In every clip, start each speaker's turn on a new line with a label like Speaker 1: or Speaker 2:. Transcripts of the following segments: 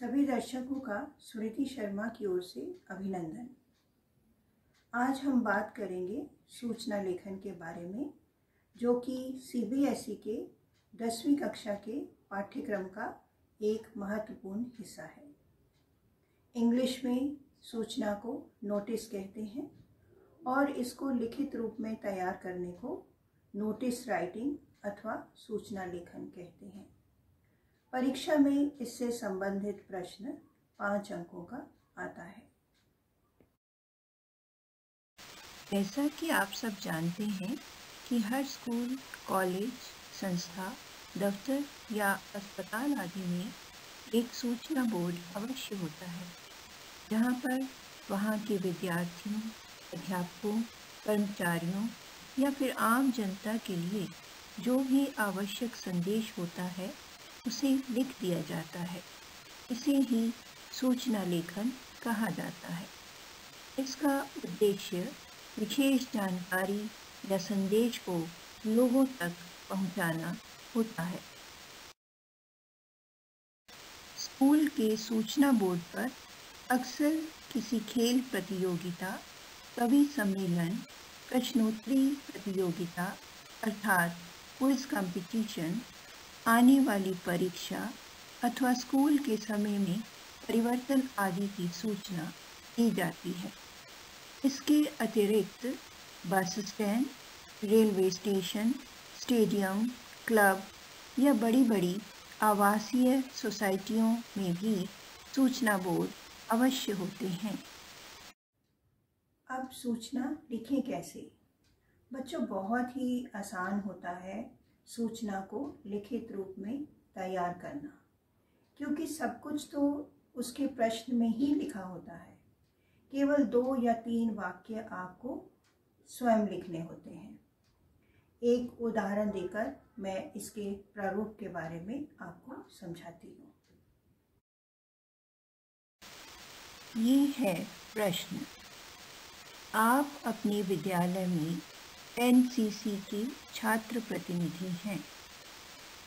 Speaker 1: सभी दर्शकों का सुनीति शर्मा की ओर से अभिनंदन। आज हम बात करेंगे सूचना लेखन के बारे में, जो कि सीबीएसई के 10वीं कक्षा के पाठ्यक्रम का एक महत्वपूर्ण हिस्सा है। इंग्लिश में सूचना को नोटिस कहते हैं और इसको लिखित रूप में तैयार करने को नोटिस राइटिंग अथवा सूचना लेखन कहते हैं। परीक्षा में इससे संबंधित प्रश्न 5 अंकों का आता है।
Speaker 2: जैसा कि आप सब जानते हैं कि हर स्कूल, कॉलेज, संस्था, दफ्तर या अस्पताल आदि में एक सूचना बोर्ड अवश्य होता है, जहां पर वहां के विद्यार्थियों, अध्यापकों, कर्मचारियों या फिर आम जनता के लिए जो भी आवश्यक संदेश होता है उसे लिख दिया जाता है। इसे ही सूचना लेखन कहा जाता है। इसका उद्देश्य विशेष जानकारी या संदेश को लोगों तक पहुंचाना होता है। स्कूल के सूचना बोर्ड पर अक्सर किसी खेल प्रतियोगिता, कवि सम्मेलन, प्रश्नोत्तरी प्रतियोगिता अर्थात क्विज कंपटीशन, आने वाली परीक्षा अथवा स्कूल के समय में परिवर्तन आदि की सूचना दी जाती है। इसके अतिरिक्त bus stand, railway station, stadium, club या बड़ी बड़ी आवासीय सोसाइटियों में भी सूचना बोर्ड अवश्य होते हैं।
Speaker 1: अब सूचना लिखें कैसे? बच्चों, बहुत ही आसान होता है सूचना को लिखित रूप में तैयार करना, क्योंकि सब कुछ तो उसके प्रश्न में ही लिखा होता है। केवल 2 या 3 वाक्य आपको स्वयं लिखने होते हैं। एक उदाहरण देकर मैं इसके प्रारूप के बारे में आपको समझाती हूँ।
Speaker 2: ये है प्रश्न। आप अपने विद्यालय में एनसीसी के छात्र प्रतिनिधि हैं।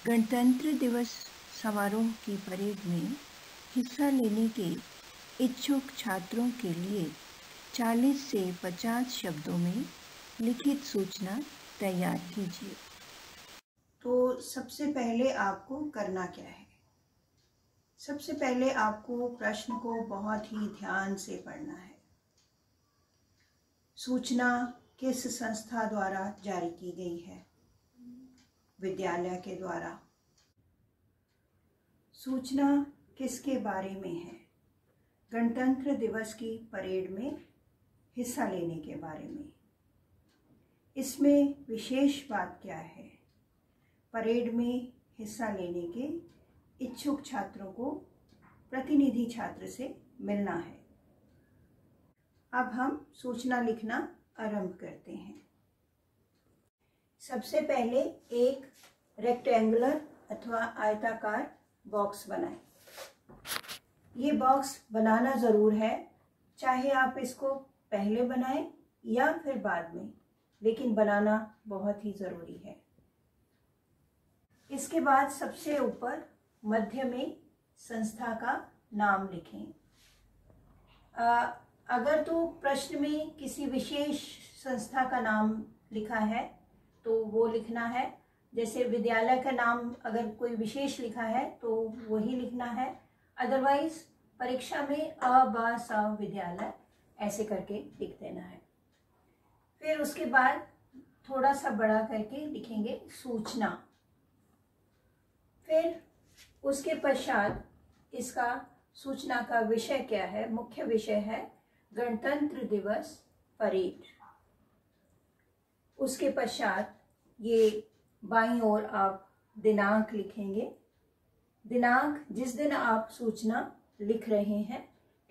Speaker 2: गणतंत्र दिवस समारोह की परेड में हिस्सा लेने के इच्छुक छात्रों के लिए 40 से 50 शब्दों में लिखित सूचना तैयार कीजिए।
Speaker 1: तो सबसे पहले आपको करना क्या है? सबसे पहले आपको प्रश्न को बहुत ही ध्यान से पढ़ना है। सूचना किस संस्था द्वारा जारी की गई है? विद्यालय के द्वारा। सूचना किसके बारे में है? गणतंत्र दिवस की परेड में हिस्सा लेने के बारे में। इसमें विशेष बात क्या है? परेड में हिस्सा लेने के इच्छुक छात्रों को प्रतिनिधि छात्र से मिलना है। अब हम सूचना लिखना आरंभ करते हैं। सबसे पहले एक रेक्टेंगुलर अथवा आयताकार बॉक्स बनाएं। ये बॉक्स बनाना ज़रूर है, चाहे आप इसको पहले बनाएं या फिर बाद में, लेकिन बनाना बहुत ही ज़रूरी है। इसके बाद सबसे ऊपर मध्य में संस्था का नाम लिखें। अगर तो प्रश्न में किसी विशेष संस्था का नाम लिखा है तो वो लिखना है। जैसे विद्यालय का नाम अगर कोई विशेष लिखा है तो वही लिखना है। अदरवाइज परीक्षा में अ, ब, स विद्यालय ऐसे करके लिख देना है। फिर उसके बाद थोड़ा सा बड़ा करके लिखेंगे सूचना। फिर उसके पश्चात इसका सूचना का विषय क्या है? मुख्य विषय है गणतंत्र दिवस परेड। उसके पश्चात ये बाईं ओर आप दिनांक लिखेंगे। दिनांक जिस दिन आप सूचना लिख रहे हैं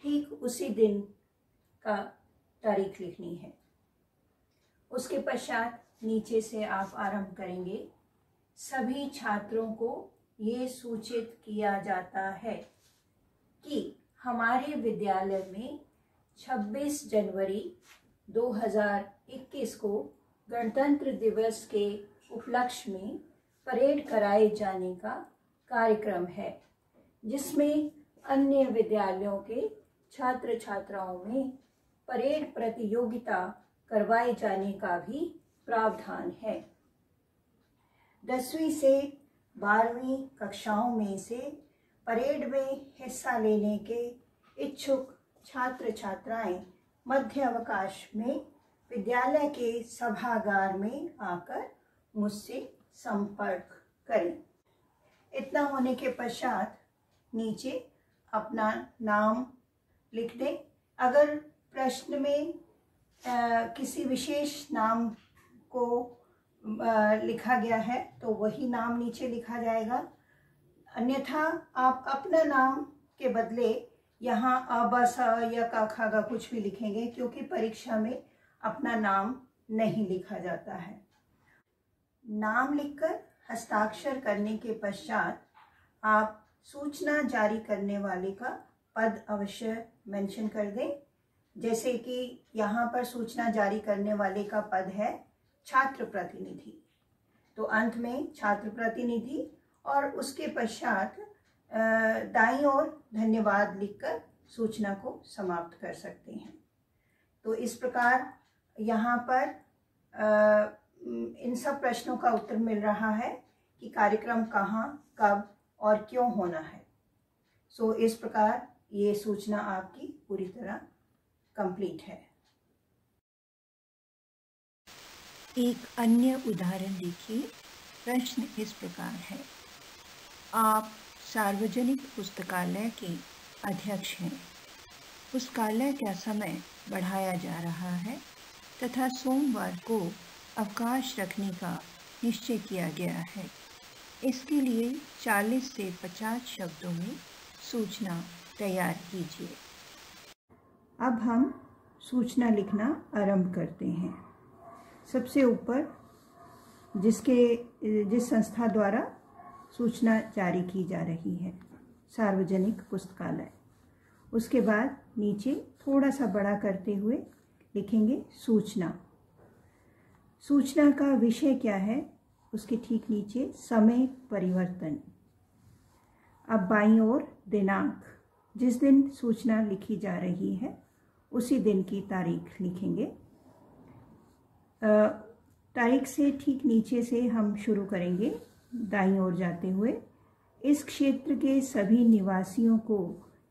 Speaker 1: ठीक उसी दिन का तारीख लिखनी है। उसके पश्चात नीचे से आप आरंभ करेंगे। सभी छात्रों को ये सूचित किया जाता है कि हमारे विद्यालय में 26 जनवरी 2021 को गणतंत्र दिवस के उपलक्ष्य में परेड कराए जाने का कार्यक्रम है, जिसमें अन्य विद्यालयों के छात्र छात्राओं में परेड प्रतियोगिता करवाए जाने का भी प्रावधान है। 10वीं से 12वीं कक्षाओं में से परेड में हिस्सा लेने के इच्छुक छात्र छात्राएं मध्य अवकाश में विद्यालय के सभागार में आकर मुझसे संपर्क करें। इतना होने के पश्चात नीचे अपना नाम लिख दें। अगर प्रश्न में किसी विशेष नाम को लिखा गया है तो वही नाम नीचे लिखा जाएगा, अन्यथा आप अपना नाम के बदले यहाँ अ ब स या क ख ग कुछ भी लिखेंगे, क्योंकि परीक्षा में अपना नाम नहीं लिखा जाता है। नाम लिखकर हस्ताक्षर करने के पश्चात आप सूचना जारी करने वाले का पद अवश्य मेंशन कर दें। जैसे कि यहाँ पर सूचना जारी करने वाले का पद है छात्र प्रतिनिधि, तो अंत में छात्र प्रतिनिधि और उसके पश्चात दाईं ओर धन्यवाद लिखकर सूचना को समाप्त कर सकते हैं। तो इस प्रकार यहाँ पर इन सब प्रश्नों का उत्तर मिल रहा है कि कार्यक्रम कहाँ, कब और क्यों होना है। सो इस प्रकार ये सूचना आपकी पूरी तरह कंप्लीट है।
Speaker 2: एक अन्य उदाहरण देखिए। प्रश्न इस प्रकार है, आप सार्वजनिक पुस्तकालय के अध्यक्ष हैं। पुस्तकालय का समय बढ़ाया जा रहा है तथा सोमवार को अवकाश रखने का निश्चय किया गया है। इसके लिए 40 से 50 शब्दों में सूचना तैयार कीजिए।
Speaker 1: अब हम सूचना लिखना आरंभ करते हैं। सबसे ऊपर जिस संस्था द्वारा सूचना जारी की जा रही है, सार्वजनिक पुस्तकालय, उसके बाद नीचे थोड़ा सा बड़ा करते हुए लिखेंगे सूचना। सूचना का विषय क्या है, उसके ठीक नीचे समय परिवर्तन। अब बाईं ओर दिनांक, जिस दिन सूचना लिखी जा रही है उसी दिन की तारीख लिखेंगे। तारीख से ठीक नीचे से हम शुरू करेंगे दाईं ओर जाते हुए। इस क्षेत्र के सभी निवासियों को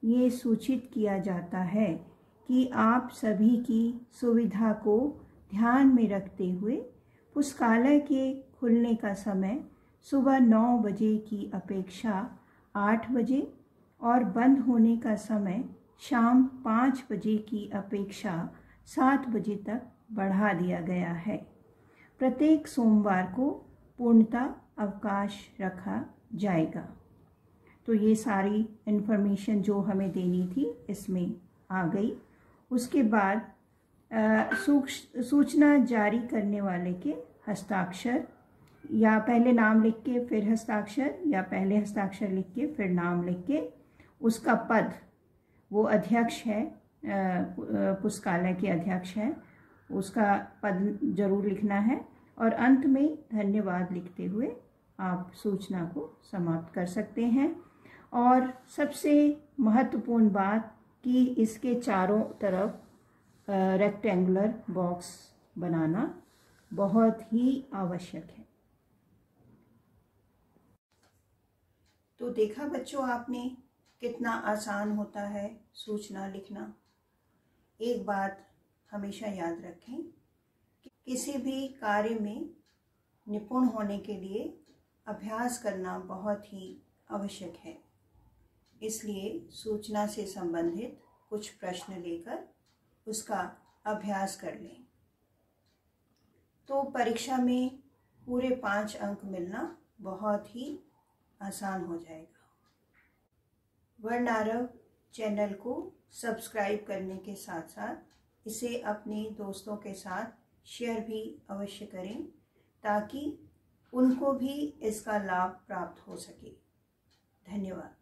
Speaker 1: ये सूचित किया जाता है कि आप सभी की सुविधा को ध्यान में रखते हुए पुस्तकालय के खुलने का समय सुबह 9 बजे की अपेक्षा 8 बजे और बंद होने का समय शाम 5 बजे की अपेक्षा 7 बजे तक बढ़ा दिया गया है। प्रत्येक सोमवार को पूर्णतः अवकाश रखा जाएगा। तो ये सारी इन्फॉर्मेशन जो हमें देनी थी इसमें आ गई। उसके बाद सूचना जारी करने वाले के हस्ताक्षर, या पहले नाम लिख के फिर हस्ताक्षर, या पहले हस्ताक्षर लिख के फिर नाम लिख के, उसका पद, वो अध्यक्ष है, पुस्तकालय के अध्यक्ष है, उसका पद जरूर लिखना है। और अंत में धन्यवाद लिखते हुए आप सूचना को समाप्त कर सकते हैं। और सबसे महत्वपूर्ण बात कि इसके चारों तरफ रेक्टेंगुलर बॉक्स बनाना बहुत ही आवश्यक है। तो देखा बच्चों आपने कितना आसान होता है सूचना लिखना। एक बात हमेशा याद रखें कि किसी भी कार्य में निपुण होने के लिए अभ्यास करना बहुत ही आवश्यक है। इसलिए सूचना से संबंधित कुछ प्रश्न लेकर उसका अभ्यास कर लें तो परीक्षा में पूरे 5 अंक मिलना बहुत ही आसान हो जाएगा। वर्णारव चैनल को सब्सक्राइब करने के साथ साथ इसे अपने दोस्तों के साथ शेयर भी अवश्य करें ताकि उनको भी इसका लाभ प्राप्त हो सके। धन्यवाद।